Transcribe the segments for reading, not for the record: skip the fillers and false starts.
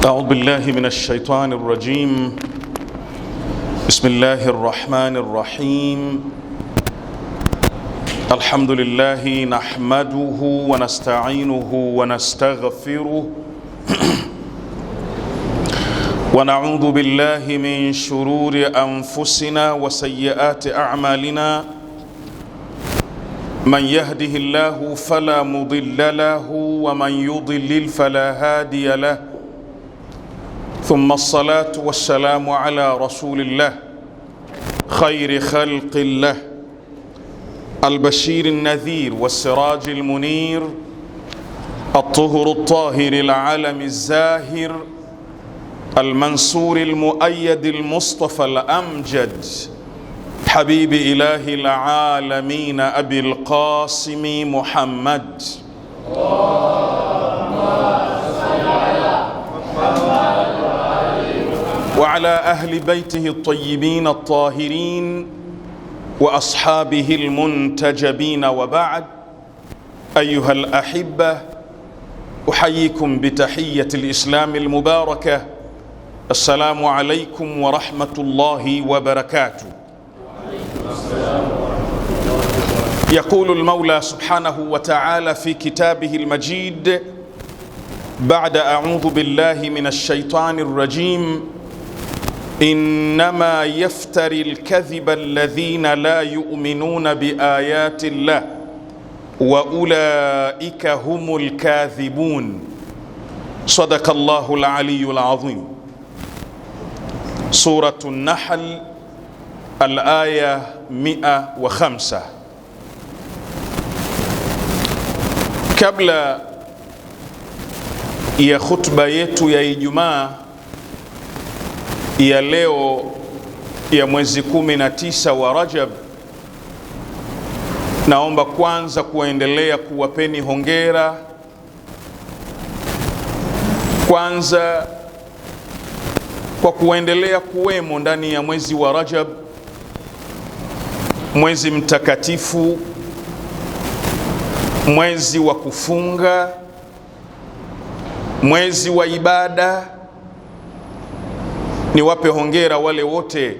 أعوذ بالله من الشيطان الرجيم. بسم الله الرحمن الرحيم. الحمد لله نحمده ونستعينه ونستغفره ونعوذ بالله من شرور أنفسنا وسيئات أعمالنا. من يهده الله فلا مضل له ومن يضلل فلا هادي له. ثم الصلاة والسلام على رسول الله خير خلق الله البشير النذير والسراج المنير الطهر الطاهر العلم الزاهر المنصور المؤيد المصطفى الأمجد حبيب إله العالمين أبي القاسم محمد وعلى أهل بيته الطيبين الطاهرين وأصحابه المنتجبين. وبعد، أيها الأحبة، أحييكم بتحية الإسلام المباركة. السلام عليكم ورحمة الله وبركاته. يقول المولى سبحانه وتعالى في كتابه المجيد بعد أعوذ بالله من الشيطان الرجيم: إنما يفتري الكذب الذين لا يؤمنون بآيات الله وأولئك هم الكاذبون. صدق الله العلي العظيم. سورة النحل الآية 105. Kabla ya khutba yetu ya Ijumaa ya leo ya mwezi 19 wa Rajab, naomba kwanza kuendelea kuwapeni hongera kwanza kwa kuendelea kuwemo ndani ya mwezi wa Rajab, mwezi mtakatifu, mwezi wa kufunga, mwezi wa ibada. Niwape hongera wale wote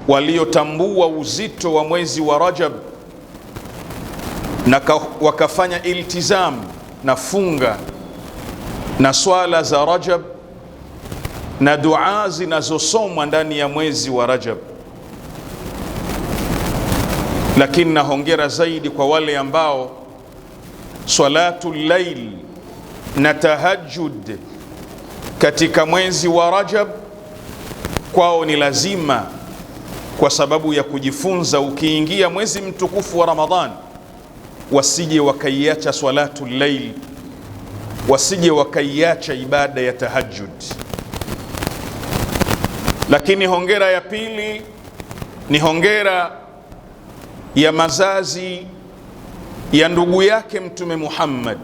waliotambua uzito wa mwezi wa Rajab na wakafanya iltizam na funga na swala za Rajab na dua zinazosomwa ndani ya mwezi wa Rajab. Lakini na hongera zaidi kwa wale ambao salatul layl na tahajjud katika mwezi wa Rajab kwao ni lazima, kwa sababu ya kujifunza ukiingia mwezi mtukufu wa Ramadhan wasije wakaiacha salatul layl, wasije wakaiacha ibada ya tahajjud. Lakini hongera ya pili ni hongera ya mazazi ya ndugu yake Mtume Muhammad,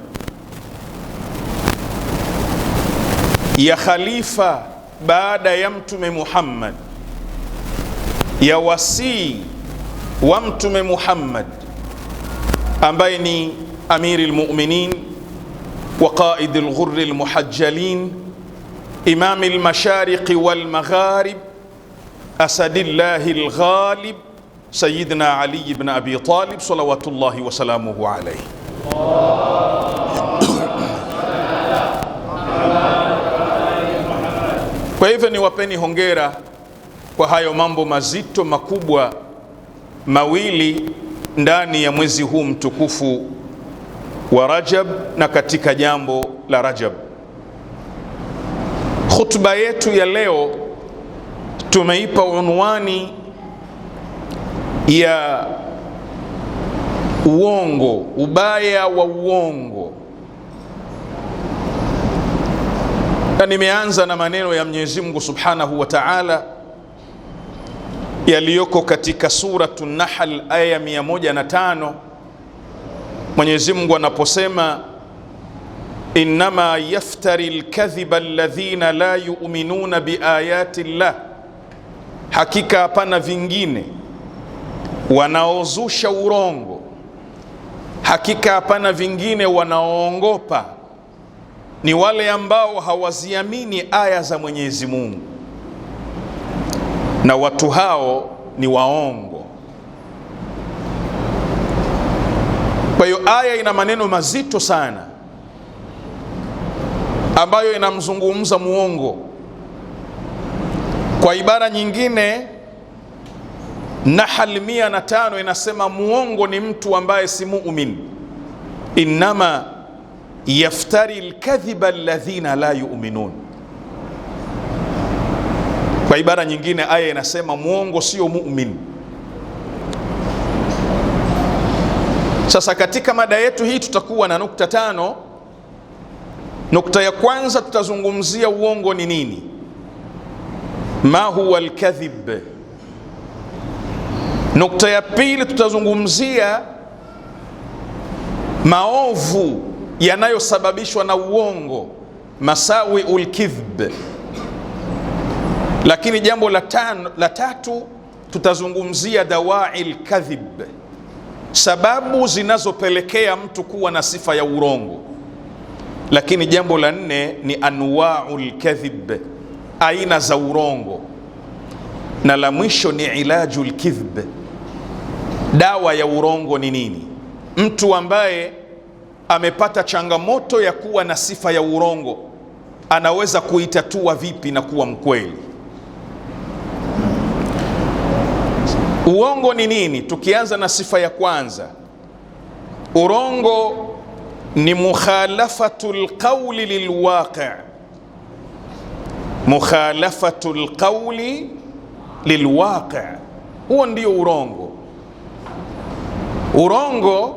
ya khalifa baada ya Mtume Muhammad, ya wasii wa Mtume Muhammad ambaye ni amiri almu'minin wa qaid alghurr almuhajjalin imam almashariq walmagharib asadillah alghalib sayyidina Ali ibn Abi Talib salawatullahi wa salamuhu alayhi. Kwa hivyo niwapeni hongera kwa hayo mambo mazito makubwa mawili ndani ya mwezi huu mtukufu wa Rajab na katika jambo la Rajab. Khutba yetu ya leo tumeipa unwani ya uongo, ubaya wa uongo. Na nimeanza na maneno ya Mwenyezi Mungu Subhanahu wa Ta'ala yaliyoko katika Suratun Nahl aya 105. Mwenyezi Mungu anaposema innama yaftari alkadhiba alladhina la yu'minuna biayati llah, hakika hapana vingine wanaozusha urongo, hakika hapana vingine wanaoongopa ni wale ambao hawaziamini aya za Mwenyezi Mungu, na watu hao ni waongo. Kwa hiyo aya ina maneno mazito sana ambayo inamzungumza muongo. Kwa ibara nyingine, Nahl 105 inasema muongo ni mtu ambaye si mu'min, innama yaftari alkadhiba alladhina la yu'minun. Kwa ibara nyingine aya inasema muongo sio mu'min. Sasa katika mada yetu hii tutakuwa na nukta 5. Nukta ya kwanza tutazungumzia uongo ni nini, ma huwa alkadhib. Nukta ya pili tutazungumzia maovu yanayosababishwa na uongo, masawiul kidhb. Lakini jambo la tatu tutazungumzia dawail kadhib, sababu zinazopelekea mtu kuwa na sifa ya urongo. Lakini jambo la 4 ni anwaul kadhib, aina za urongo. Na la mwisho ni ilajul kidhb, dawa ya urongo ni nini. Mtu ambaye amepata changamoto ya kuwa na sifa ya urongo anaweza kuitatua vipi na kuwa mkweli? Uongo ni nini? Tukianza na sifa ya kwanza, urongo ni mukhalafatul qawli lilwaqi'. Mukhalafatul qawli lilwaqi', huo ndio urongo. Urongo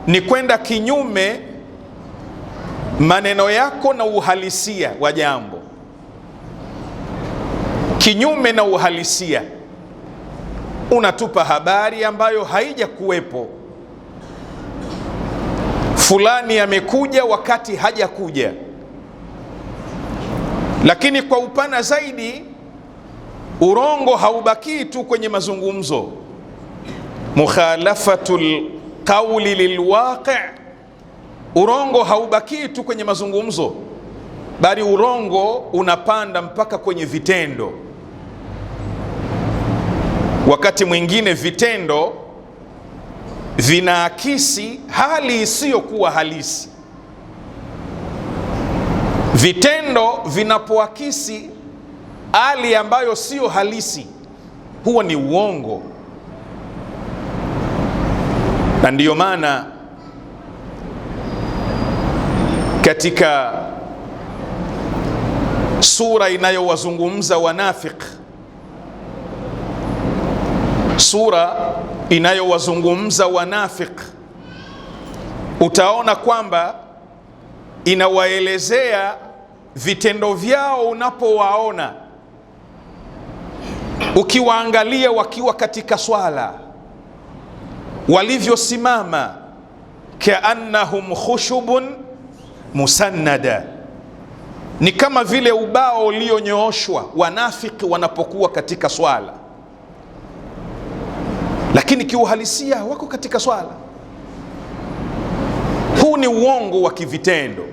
ni kwenda kinyume maneno yako na uhalisia wa jambo, kinyume na uhalisia. Unatupa habari ambayo haija kuwepo. Fulani amekuja wakati hajakuja. Lakini kwa upana zaidi, urongo haubaki tu kwenye mazungumzo. Mukhalafatul qawli lilwaqi', urongo haubaki tu kwenye mazungumzo, bali urongo unapanda mpaka kwenye vitendo. Wakati mwingine vitendo vinaakisi hali isiyokuwa halisi. Vitendo vinapoakisi hali ambayo sio halisi, huo ni uongo. Na ndiyo maana katika sura inayowazungumza wanafiki, sura inayowazungumza wanafiki, utaona kwamba inawaelezea vitendo vyao. Unapowaona, ukiwaangalia wakiwa katika swala, walivyosimama, kaannahum khushubun musannada, ni kama vile ubao ulionyooshwa. Wanafiki wanapokuwa katika swala, lakini kiuhalisia wako katika swala. Huu ni uongo wa kivitendo.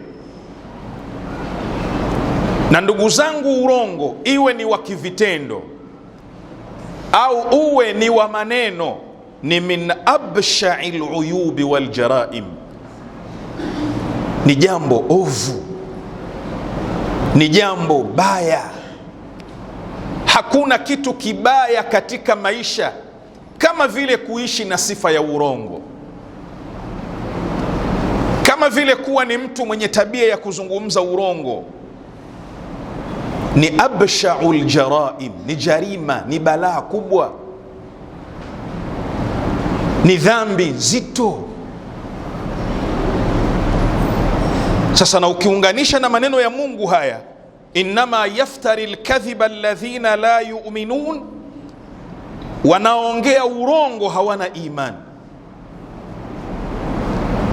Na ndugu zangu, urongo iwe ni wa kivitendo au uwe ni wa maneno, ni min absha'il uyubi wal jaraim, ni jambo ovu, ni jambo baya. Hakuna kitu kibaya katika maisha kama vile kuishi na sifa ya urongo, kama vile kuwa ni mtu mwenye tabia ya kuzungumza urongo. Ni absha'ul jaraim, ni jarima, ni balaa kubwa, ni dhambi zito. Sasa na ukiunganisha na maneno ya Mungu haya, innama yaftari alkadhiba alladhina la yu'minun, wanaongea urongo hawana imani.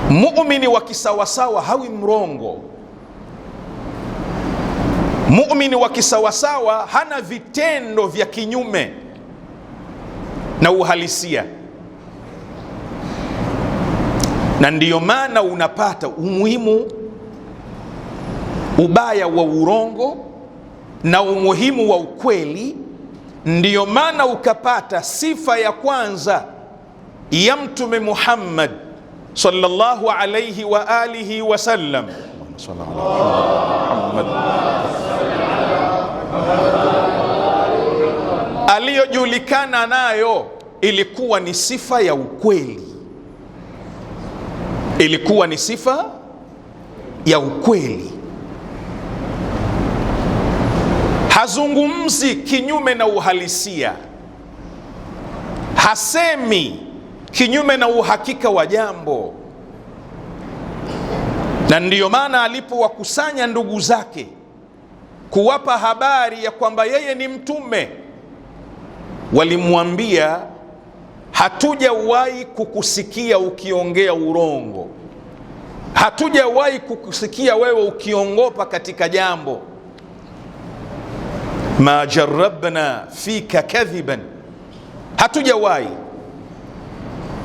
Muumini wa kisawasawa hawi mrongo. Muumini wa kisawasawa hana vitendo vya kinyume na uhalisia. Na ndiyo maana unapata umuhimu ubaya wa urongo na umuhimu wa ukweli. Ndiyo maana ukapata sifa ya kwanza ya Mtume Muhammad sallallahu alayhi wa alihi wa sallam, aliyojulikana nayo ilikuwa ni sifa ya ukweli. Ilikuwa ni sifa ya ukweli. Hazungumzi kinyume na uhalisia, hasemi kinyume na uhakika wa jambo. Na ndiyo maana alipowakusanya ndugu zake kuwapa habari ya kwamba yeye ni mtume, walimwambia, hatujawahi kukusikia ukiongea urongo, hatujawahi kukusikia wewe ukiongopa katika jambo. Ma jarabna fika kadhiban, hatujawahi.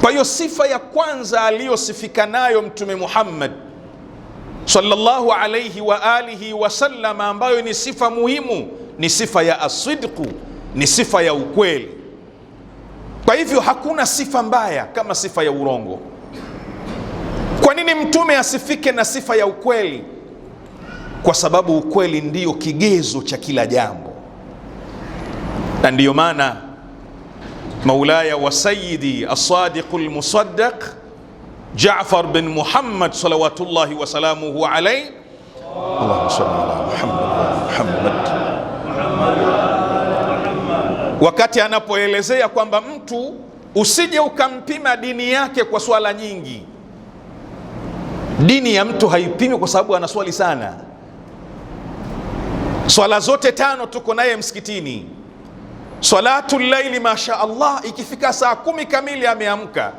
Kwa hiyo sifa ya kwanza aliyosifika nayo Mtume Muhammad sallallahu alayhi wa alihi wa sallam, ambayo ni sifa muhimu, ni sifa ya asidqu, ni sifa ya ukweli. Kwa hivyo hakuna sifa mbaya kama sifa ya urongo. Kwa nini mtume asifike na sifa ya ukweli? Kwa sababu ukweli ndiyo kigezo cha kila jambo. Na ndiyo maana Maulaya wa Sayyidi as-Sadiqul Musaddaq Jaafar bin Muhammad salawatullahi wa salamuhu alayhi, Allahumma salli ala Muhammad, wakati anapoelezea kwamba mtu usije ukampima dini yake kwa swala nyingi. Dini ya mtu haipimi kwa sababu anaswali sana. Swala zote 5 tuko naye msikitini. Salatul laili masha Allah, ikifika saa 10 kamili ameamka.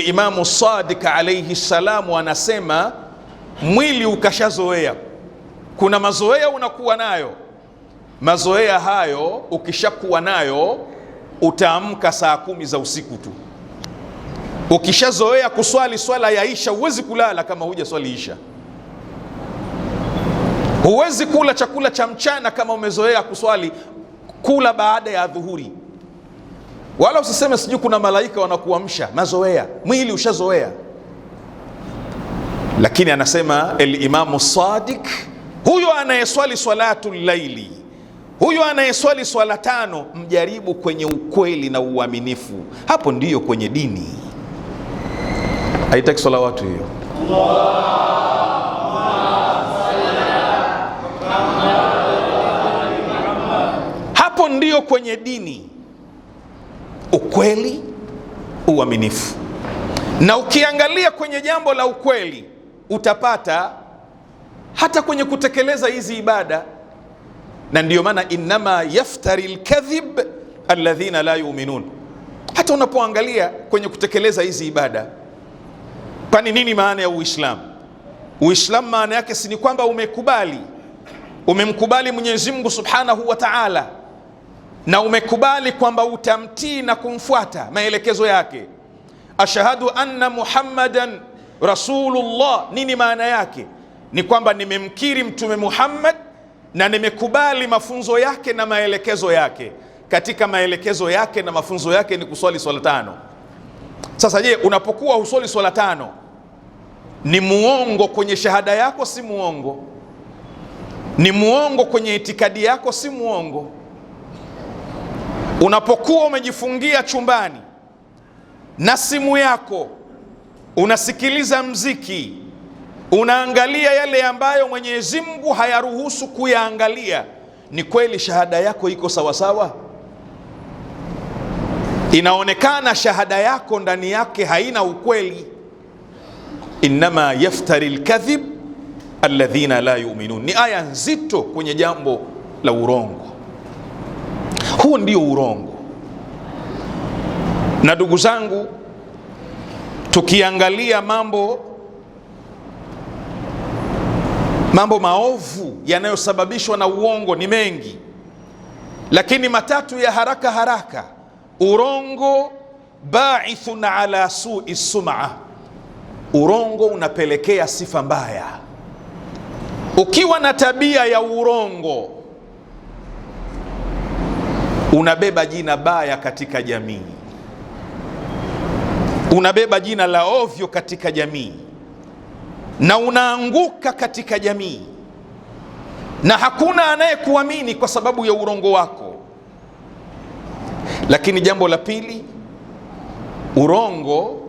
Imamu Sadiq alayhi salamu anasema mwili ukashazoea. Kuna mazoea unakuwa nayo, mazoea hayo ukishakuwa nayo utaamka saa 10 za usiku tu. Ukishazoea kuswali swala ya isha, huwezi kulala kama huja swali isha. Huwezi kula chakula cha mchana kama umezoea kuswali kula baada ya dhuhuri. Wala usiseme sijui kuna malaika wanakuamsha, mazoea, mwili ushazoea. Lakini anasema Imamu Sadiq, huyo anayeswali swalatul laili, huyo anayeswali swala 5, mjaribu kwenye ukweli na uaminifu. Hapo ndiyo kwenye dini. Haitaki salawatu hiyo. Hapo ndiyo kwenye dini, ukweli, uaminifu. Na ukiangalia kwenye jambo la ukweli utapata hata kwenye kutekeleza hizi ibada. Na ndiyo maana innama yaftari alkadhib alladhina la yu'minun. Hata unapoangalia kwenye kutekeleza hizi ibada, kwani nini maana ya Uislamu? Uislamu maana yake si ni kwamba umemkubali Mwenyezi Mungu Subhanahu wa Ta'ala, na umekubali kwamba utamtii na kumfuata maelekezo yake. Ashhadu anna Muhammadan Rasulullah. Nini maana yake? Ni kwamba nimemkiri Mtume Muhammad na nimekubali mafunzo yake na maelekezo yake. Katika maelekezo yake na mafunzo yake ni kuswali swala 5. Sasa je, unapokuwa huswali swala 5, ni muongo kwenye shahada yako? Si muongo. Ni muongo kwenye itikadi yako? Si muongo. Unapokuwa umejifungia chumbani na simu yako, unasikiliza mziki, unaangalia yale ambayo Mwenyezi Mungu hayaruhusu kuyaangalia, ni kweli shahada yako iko sawasawa? Inaonekana shahada yako ndani yake haina ukweli. Innama yaftari alkadhib alladhina la yu'minun. Ni aya nzito kwenye jambo la urongo. Huu ndio urongo. Na ndugu zangu, tukiangalia mambo maovu yanayosababishwa na uongo ni mengi, lakini matatu ya haraka haraka. Urongo ba'ithun ala su'i sum'a. Urongo unapelekea sifa mbaya. Ukiwa na tabia ya urongo, unabeba jina baya katika jamii, unabeba jina la ovyo katika jamii, na unaanguka katika jamii, na hakuna anayekuamini kwa sababu ya urongo wako. Lakini jambo la pili, urongo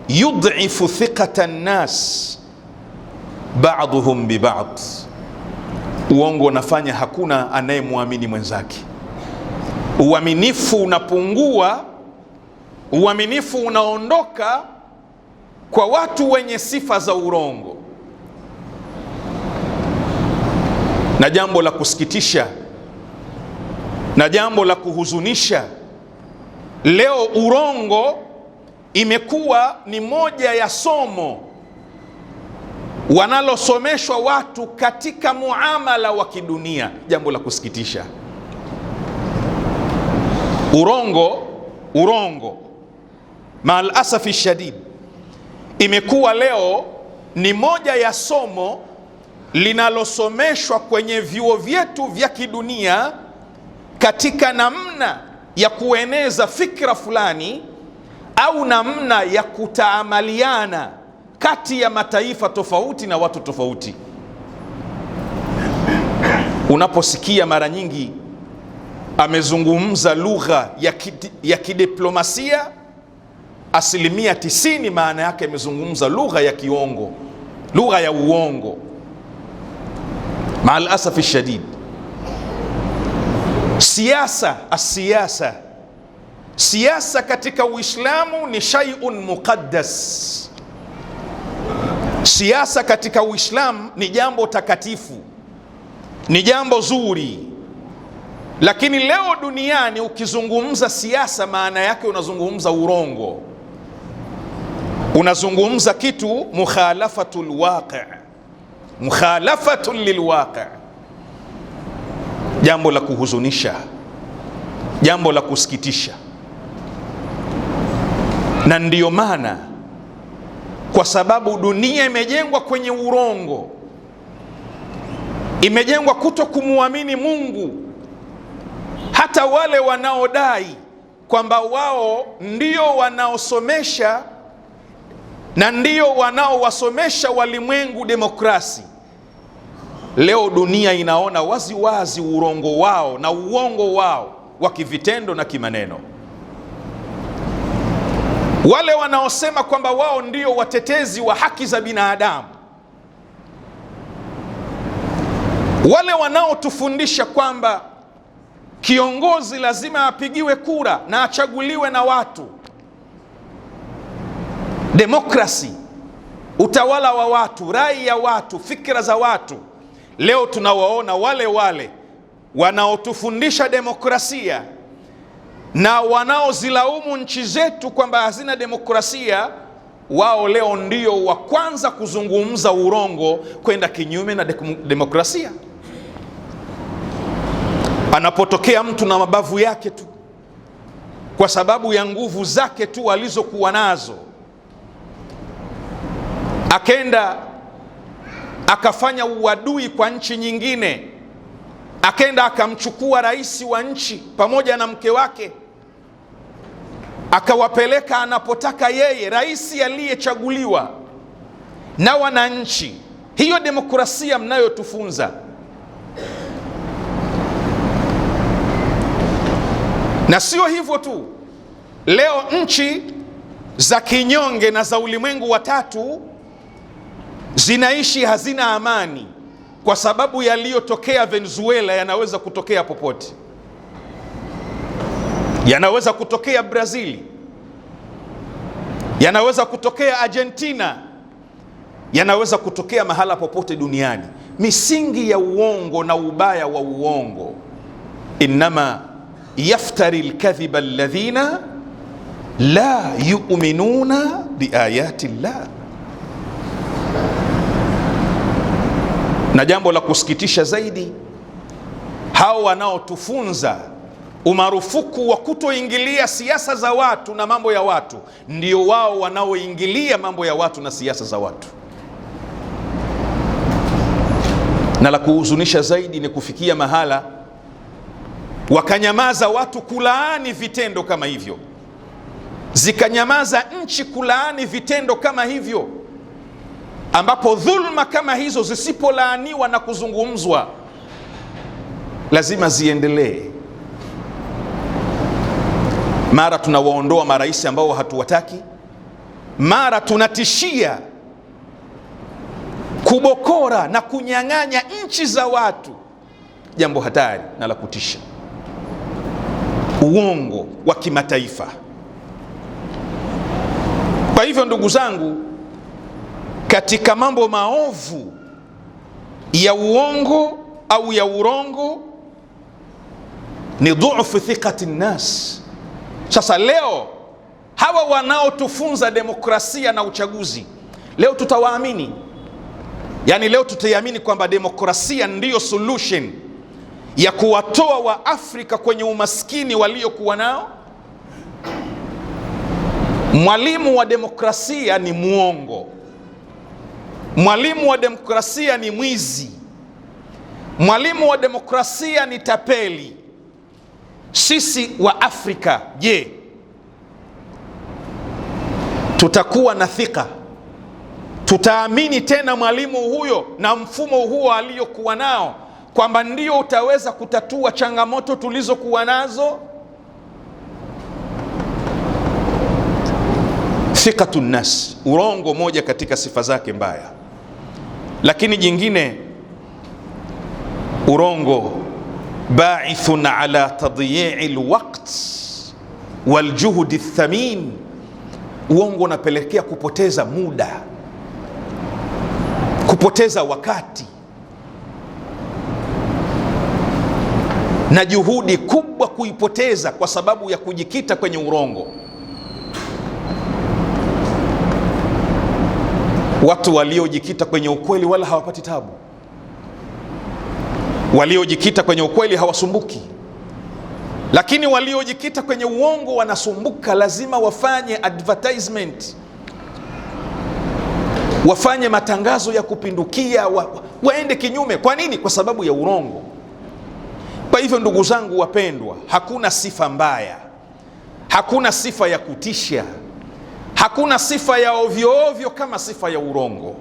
yudhifu thiqata nnas ba'dhum bi ba'd. Uongo unafanya hakuna anayemwamini mwenzake. Uaminifu unapungua, uaminifu unaondoka kwa watu wenye sifa za urongo. Na jambo la kusikitisha na jambo la kuhuzunisha, leo urongo imekuwa ni moja ya somo wanalosomeshwa watu katika muamala wa kidunia. Jambo la kusikitisha, urongo maal asafi shadid imekuwa leo ni moja ya somo linalosomeshwa kwenye vyuo vyetu vya kidunia katika namna ya kueneza fikra fulani au namna ya kutaamaliana kati ya mataifa tofauti na watu tofauti. Unaposikia mara nyingi amezungumza lugha ya kidiplomasia, asilimia 90 maana yake amezungumza lugha ya kiongo, lugha ya uongo. Maal asafi shadid, siasa katika Uislamu ni shay'un muqaddas. Siasa katika Uislamu ni jambo takatifu, ni jambo zuri. Lakini leo duniani ukizungumza siasa, maana yake unazungumza urongo, unazungumza kitu mukhalafatul waqi', mukhalafatul lilwaqi'. Jambo la kuhuzunisha, jambo la kusikitisha. Na ndiyo maana, kwa sababu dunia imejengwa kwenye urongo, imejengwa kuto kumuamini Mungu, hata wale wanaodai kwamba wao ndio wanaosomesha na ndio wanaowasomesha walimwengu demokrasi, leo dunia inaona wazi wazi urongo wao na uongo wao wa kivitendo na kimaneno. Wale wanaosema kwamba wao ndio watetezi wa haki za binadamu, wale wanaotufundisha kwamba kiongozi lazima apigiwe kura na achaguliwe na watu, demokrasi, utawala wa watu, rai ya watu, fikra za watu. Leo tunawaona wale wanaotufundisha demokrasia na wanaozilaumu nchi zetu kwamba hazina demokrasia, wao leo ndio wa kwanza kuzungumza urongo kwenda kinyume na demokrasia. Anapotokea mtu na mabavu yake tu, kwa sababu ya nguvu zake tu alizokuwa nazo, akenda akafanya uadui kwa nchi nyingine, akenda akamchukua rais wa nchi pamoja na mke wake, akawapeleka anapotaka yeye, rais aliyechaguliwa na wananchi. Hiyo demokrasia mnayotufunza. Na sio hivyo tu, leo nchi za kinyonge na za ulimwengu wa tatu zinaishi hazina amani, kwa sababu yaliyotokea Venezuela yanaweza kutokea popote, yanaweza kutokea Brazili, yanaweza kutokea Argentina, yanaweza kutokea mahala popote duniani. Misingi ya uongo na ubaya wa uongo, innama yaftari alkadhiba alladhina la yu'minuna biayati llah. Na jambo la kusikitisha zaidi, hao wanaotufunza umarufuku wa kutoingilia siasa za watu na mambo ya watu, ndio wao wanaoingilia mambo ya watu na siasa za watu. Na la kuhuzunisha zaidi ni kufikia mahala wakanyamaza watu kulaani vitendo kama hivyo, zikanyamaza nchi kulaani vitendo kama hivyo, ambapo dhulma kama hizo zisipolaaniwa na kuzungumzwa lazima ziendelee. Mara tunawaondoa marais ambao hatuwataki, mara tunatishia kubokora na kunyang'anya nchi za watu, jambo hatari na la kutisha, uongo wa kimataifa. Kwa hivyo ndugu zangu, katika mambo maovu ya uongo au ya urongo ni dhu'fu thiqati nnas. Sasa leo hawa wanaotufunza demokrasia na uchaguzi, leo tutawaamini? Yani leo tutaiamini kwamba demokrasia ndiyo solution ya kuwatoa wa Afrika kwenye umaskini waliokuwa nao? Mwalimu wa demokrasia ni muongo, mwalimu wa demokrasia ni mwizi, mwalimu wa demokrasia ni tapeli. Sisi wa Afrika, je, tutakuwa na thika? Tutaamini tena mwalimu huyo na mfumo huo aliyokuwa nao kwamba ndio utaweza kutatua changamoto tulizokuwa nazo? Thiqatun nas, urongo moja katika sifa zake mbaya. Lakini jingine, urongo ba'ithun ala tadyi'i alwaqt waljuhdi thamin. Uongo unapelekea kupoteza muda, kupoteza wakati na juhudi kubwa kuipoteza kwa sababu ya kujikita kwenye urongo. Watu waliojikita kwenye ukweli wala hawapati tabu, waliojikita kwenye ukweli hawasumbuki, lakini waliojikita kwenye uongo wanasumbuka. Lazima wafanye advertisement, wafanye matangazo ya kupindukia, waende kinyume. Kwa nini? Kwa sababu ya urongo. Kwa hivyo ndugu zangu wapendwa, hakuna sifa mbaya, hakuna sifa ya kutisha, hakuna sifa ya ovyo ovyo kama sifa ya urongo.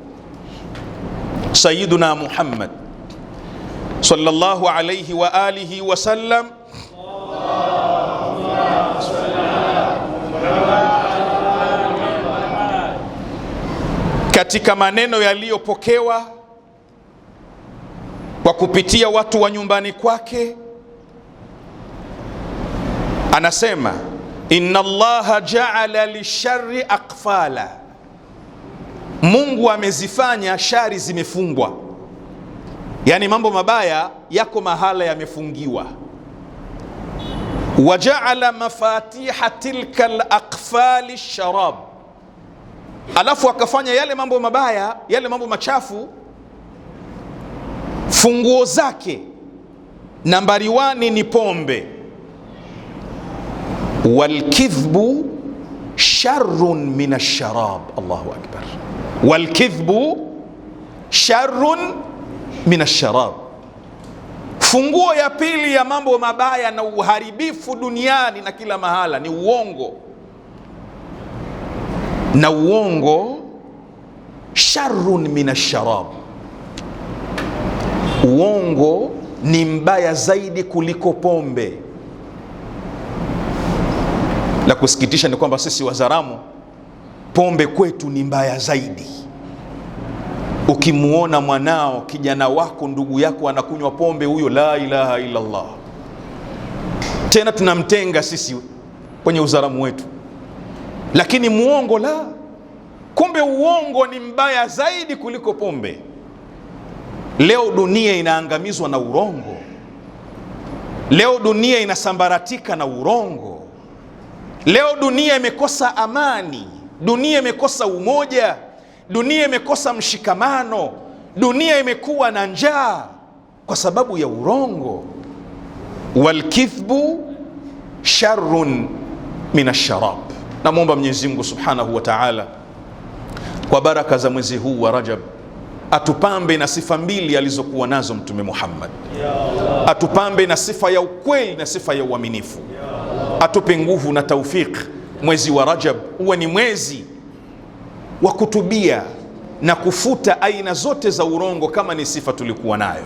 Sayyiduna Muhammad sallallahu alayhi wa alihi wa sallam katika maneno yaliyopokewa kwa kupitia watu wa nyumbani kwake anasema, inna Allaha ja'ala lisharri aqfala, Mungu amezifanya shari zimefungwa. Yani mambo mabaya yako mahala yamefungiwa. Waja'ala mafatiha tilka alaqfali sharab, alafu akafanya yale mambo mabaya, yale mambo machafu, funguo zake nambari 1 ni pombe. Walkidhbu sharrun min ash-sharab. Allahu akbar. Walkidhbu sharrun min ash-sharab. Funguo ya pili ya mambo mabaya na uharibifu duniani na kila mahala ni uongo. Na uongo sharrun min ash-sharab, uongo ni mbaya zaidi kuliko pombe. La kusikitisha ni kwamba sisi Wazaramu, pombe kwetu ni mbaya zaidi. Ukimuona mwanao, kijana wako, ndugu yako anakunywa pombe, huyo la ilaha illa Allah, tena tunamtenga sisi kwenye Uzaramu wetu. Lakini muongo la, kumbe uongo ni mbaya zaidi kuliko pombe. Leo dunia inaangamizwa na urongo. Leo dunia inasambaratika na urongo. Leo dunia imekosa amani, dunia imekosa umoja, dunia imekosa mshikamano, dunia imekuwa na njaa kwa sababu ya urongo. Walkithbu sharrun min ash-sharab. Namwomba Mwenyezi Mungu Subhanahu wa Ta'ala kwa baraka za mwezi huu wa Rajab atupambe na sifa mbili alizokuwa nazo Mtume Muhammad. Atupambe na sifa ya ukweli na sifa ya uaminifu. Atupe nguvu na taufik, mwezi wa Rajab uwe ni mwezi wa kutubia na kufuta aina zote za urongo kama ni sifa tulikuwa nayo.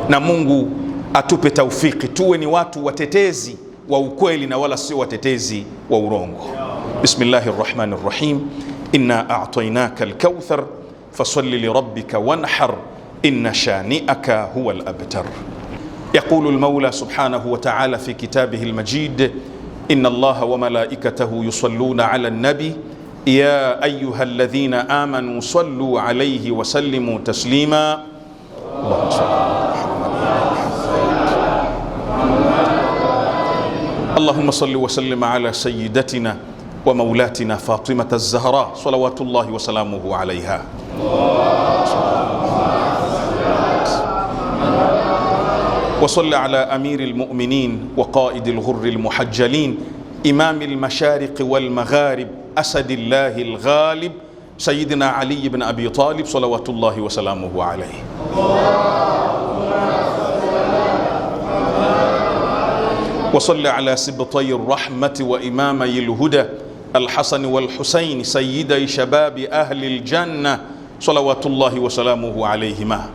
Na Mungu atupe taufiki tuwe ni watu watetezi wa ukweli na wala sio watetezi wa urongo. Bismillahir Rahmanir Rahim. Inna a'tainaka al-kauthar fasalli li rabbika wanhar inna shani'aka huwa al-abtar. يقول المولى سبحانه وتعالى في كتابه المجيد: إن الله وملائكته يصلون على النبي يا أيها الذين آمنوا صلوا عليه وسلموا تسليما. اللهم صل على محمد. اللهم صل وسلم على سيدتنا ومولاتنا فاطمة الزهراء صلوات الله وسلامه عليها. وصل على أمير المؤمنين وقائد الغر المحجلين إمام المشارق والمغارب أسد الله الغالب سيدنا علي بن أبي طالب صلوات الله وسلامه عليه. وصل على سبطي الرحمة وإمامي الهدى الحسن والحسين سيدي شباب أهل الجنة صلوات الله وسلامه عليهما.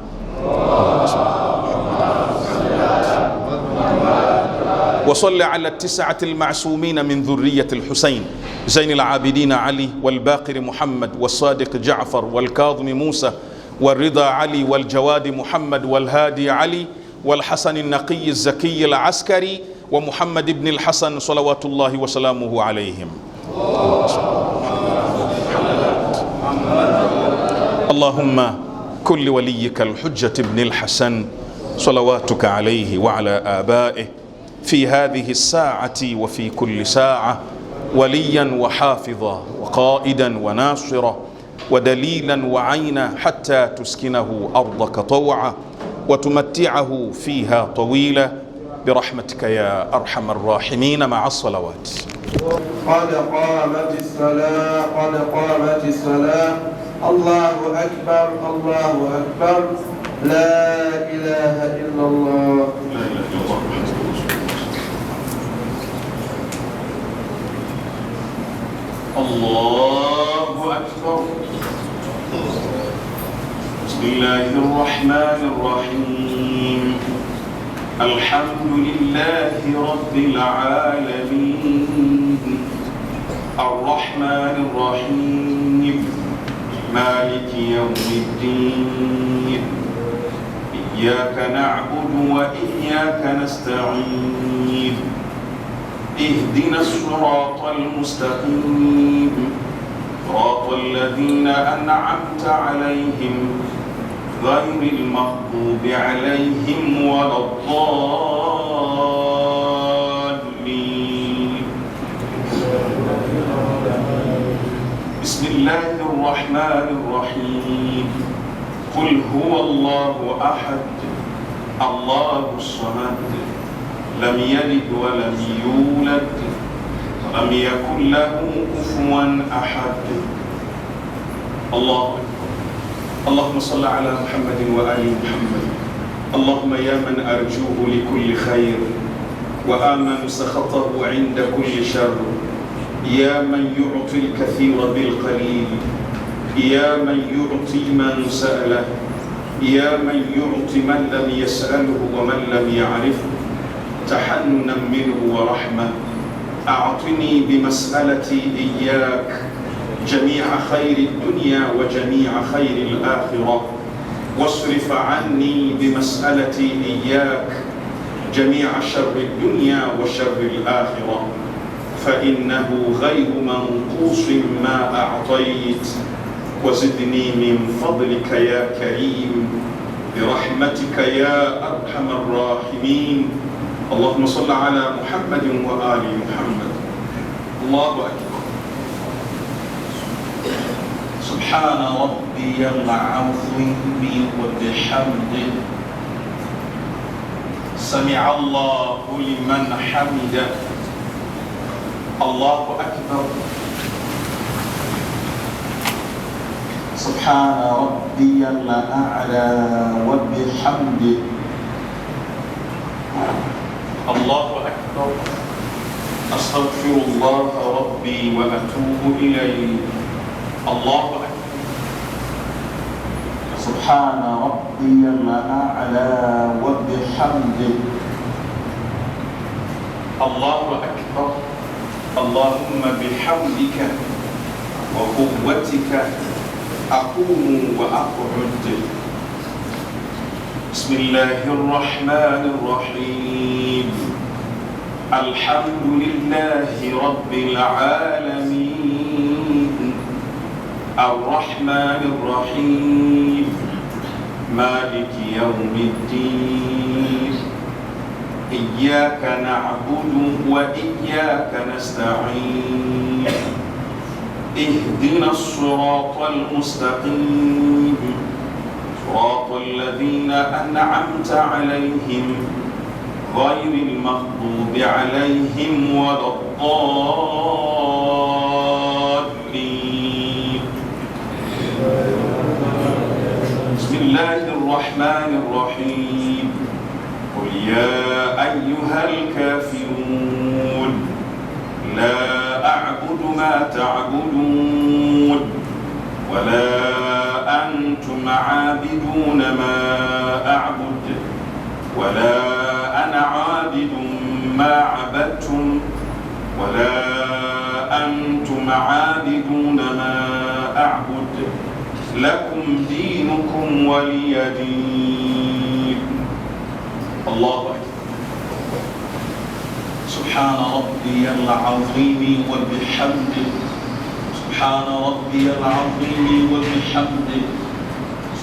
وصل على التسعة المعصومين من ذرية الحسين زين العابدين علي والباقر محمد والصادق جعفر والكاظم موسى والرضا علي والجواد محمد والهادي علي والحسن النقي الزكي العسكري ومحمد بن الحسن صلوات الله وسلامه عليهم. اللهم كل وليك الحجة بن الحسن صلواتك عليه وعلى آبائه في هذه الساعة وفي كل ساعة وليا وحافظا وقائدا وناصرا ودليلا وعينا حتى تسكنه أرضك طوعا وتمتعه فيها طويلا برحمتك يا أرحم الراحمين. مع الصلوات. قد قامت الصلاة قد قامت الصلاة. الله أكبر الله أكبر. لا إله إلا الله. الله أكبر. بسم الله الرحمن الرحيم. الحمد لله رب العالمين الرحمن الرحيم مالك يوم الدين إياك نعبد وإياك نستعين اهدنا الصراط المستقيم صراط الذين أنعمت عليهم غير المغضوب عليهم ولا الضالين. بسم الله الرحمن الرحيم. قل هو الله أحد الله الصمد لم يلد ولم يولد ولم يكن له كفوا أحد. الله أكبر. اللهم صل على محمد وآل محمد. اللهم يا من أرجوه لكل خير وآمن سخطه عند كل شر، يا من يعطي الكثير بالقليل، يا من يعطي من سأله، يا من يعطي من لم يسأله ومن لم يعرفه تحننا منه ورحمة. أعطني بمسألتي إياك جميع خير الدنيا وجميع خير الآخرة، واصرف عني بمسألتي إياك جميع شر الدنيا وشر الآخرة، فإنه غير منقوص ما أعطيت، وزدني من فضلك يا كريم برحمتك يا أرحم الراحمين. اللهم صل على محمد وآل محمد. الله أكبر. سبحان ربي العظيم وبحمده سمع الله لمن حمده. الله أكبر. سبحان ربي الأعلى وبحمده. الله أكبر. أستغفر الله ربي وأتوب إليه. الله أكبر. سبحان ربي الأعلى وبحمده. الله أكبر. اللهم بحمدك وقوتك أقوم وأقعد. بسم الله الرحمن الرحيم. الحمد لله رب العالمين. الرحمن الرحيم. مالك يوم الدين. إياك نعبد وإياك نستعين. اهدنا الصراط المستقيم صراط الذين أنعمت عليهم غير المغضوب عليهم ولا الضالين. بسم الله الرحمن الرحيم. قل يا أيها الكافرون لا أعبد ما تعبدون ولا أنتم عابدون ما أعبد ولا أنا عابد ما عبدتم ولا أنتم عابدون ما أعبد لكم دينكم ولي دين. الله أكبر. سبحان ربي العظيم وبحمده. سبحان ربي العظيم وبحمده.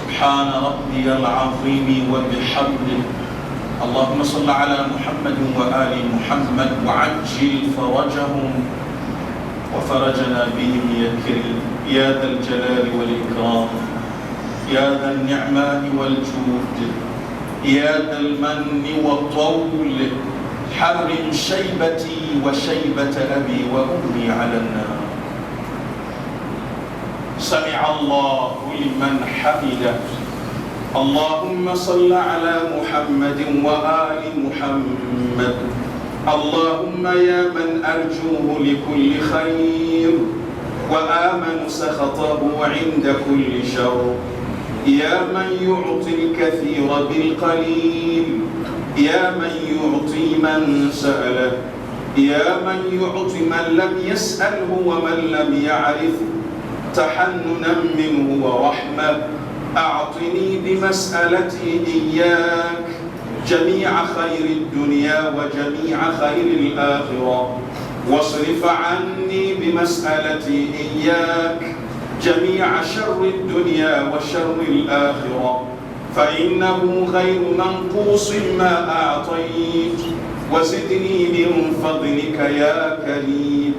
سبحان ربي العظيم وبحمده. اللهم صل على محمد وآل محمد وعجل فرجهم وفرجنا بهم يا كريم يا ذا الجلال والإكرام يا ذا النعماء والجود يا ذا المن والطول. حرم شيبتي وشيبة أبي وأمي على النار. سمع الله لمن حمده. اللهم صل على محمد وآل محمد. اللهم يا من أرجوه لكل خير وآمن سخطه عند كل شر. يا من يعطي الكثير بالقليل. يا من يعطي من سأله. يا من يعطي من لم يسأله ومن لم يعرفه تحننا منه ورحمة. أعطني بمسألتي إياك جميع خير الدنيا وجميع خير الآخرة واصرف عني بمسألتي إياك جميع شر الدنيا وشر الآخرة فإنه غير منقوص ما أعطيت. وزدني من فضلك يا كريم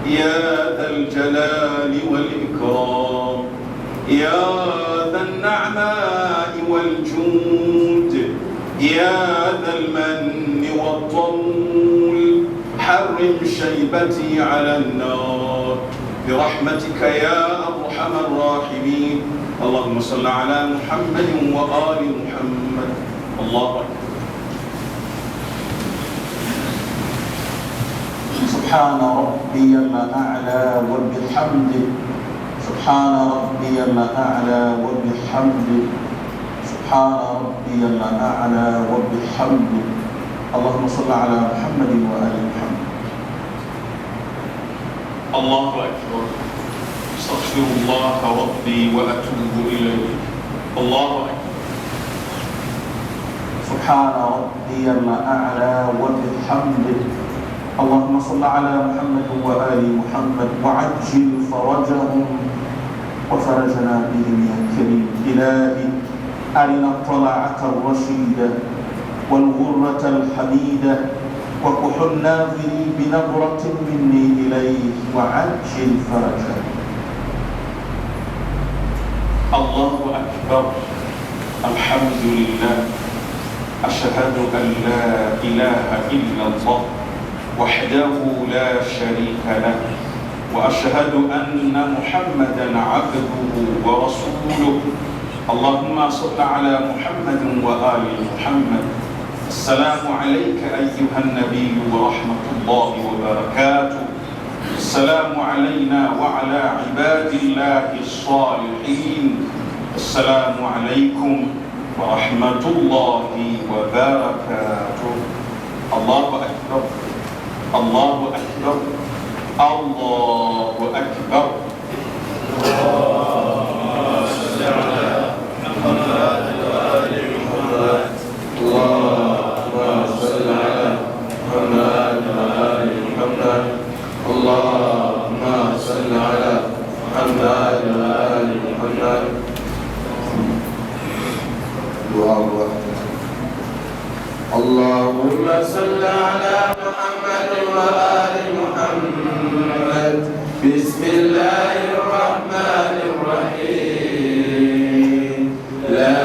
يا ذا الجلال والإكرام يا ذا النعماء والجود يا ذا المن والطول. حرم شيبتي على النار برحمتك يا أرحم الراحمين. اللهم صل على محمد وآل محمد. الله أكبر. سبحان ربي الأعلى وبحمده. سبحان ربي الأعلى وبحمده. سبحان ربي الأعلى وبحمده. اللهم صل على محمد وآل محمد. الله أكبر. أستغفر الله ربي وأتوب إليه. الله أكبر. سبحان ربي الأعلى وبحمده. اللهم صل على محمد وآل محمد وعجل فرجهم وفرجنا بهم يا كريم. إلهي أرنا الطلعة الرشيدة والغرة الحميدة وكح الناظري بنظرة مني إليه وعجل فرجه. الله أكبر. الحمد لله. أشهد أن لا إله إلا الله وحده لا شريك له وأشهد أن محمدا عبده ورسوله. اللهم صل على محمد وآل محمد. السلام عليك أيها النبي ورحمة الله وبركاته. السلام علينا وعلى عباد الله الصالحين. السلام عليكم ورحمة الله وبركاته. الله أكبر، الله أكبر، الله أكبر. اللهم صل على محمد وآل محمد. اللهم صل على محمد وآل محمد. اللهم صل على محمد وآل محمد. اللهم صل على محمد وآل محمد. بسم الله الرحمن الرحيم. لا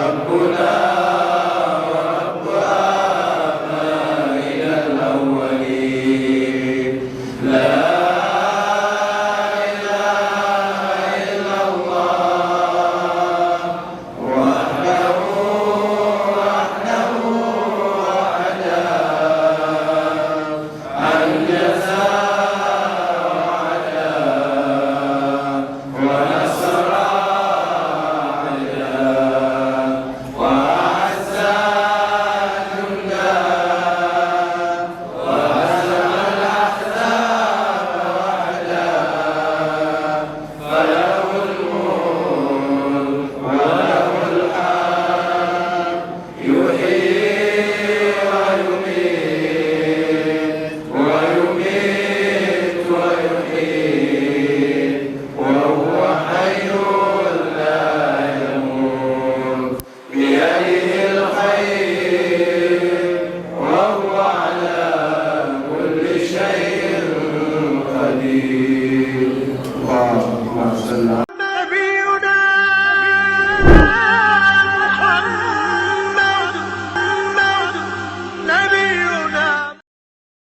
ربنا